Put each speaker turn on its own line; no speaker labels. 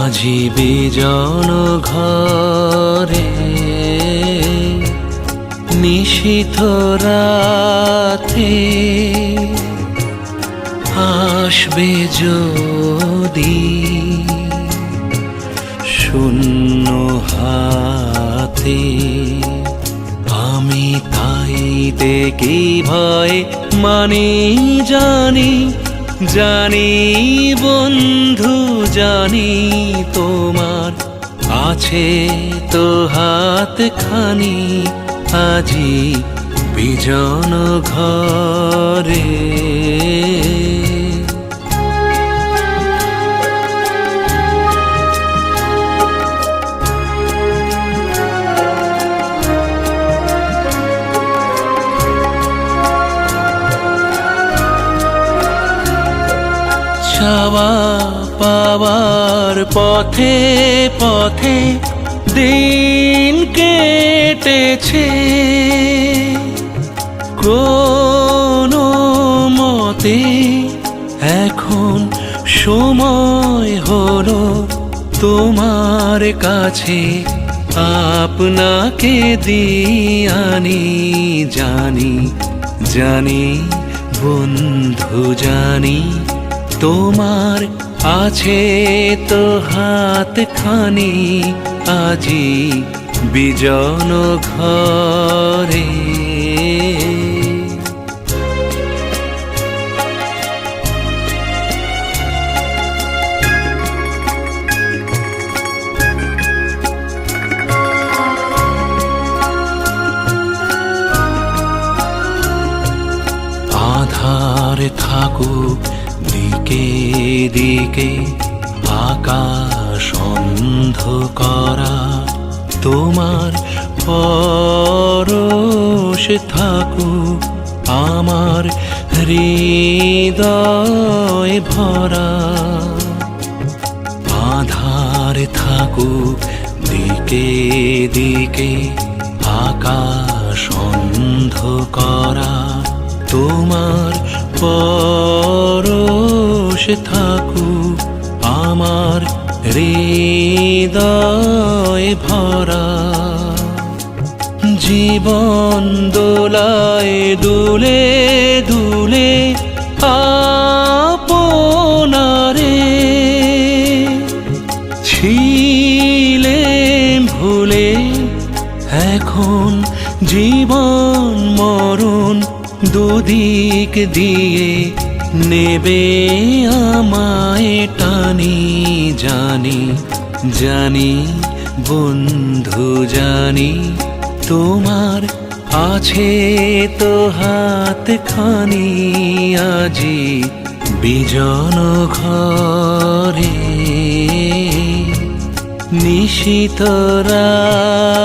আজি বিজন ঘরে নিশীথ রাতে আসবে যদি শূন্য হাতে, আমি তাইতে কি ভয় মানি জানি, জানি বন্ধু জানি তোমার আছে তো হাতখানি আজি বিজন ঘরে। চাওয়া পাওয়ার পথে পথে দিন কেটেছে, কোনো মতে এখন সময় হলো তোমার কাছে আপনাকে দিয়ানি। জানি জানি বন্ধু জানি তোমার আছে তো হাতখানি আজি বিজন ঘরে। আধার থাকুক দিকে দিকে আকাশ অন্ধকারা, তোমার পরশ থাকুক আমার হৃদয় ভরা। আধার থাকুক দিকে দিকে আকাশ অন্ধকারা, তোমার পরশ থাকুক আমার হৃদয় ভরা। জীবন দোলায় দুলে দুলে আপনারে ছিলে ভুলে, এখন জীবন মরণ দুদিক দিয়ে নেবে আমায় টানি। জানি জানি বন্ধু জানি তোমার আছে তো হাতখানি আজি বিজন ঘরে নিশীথ রাতে।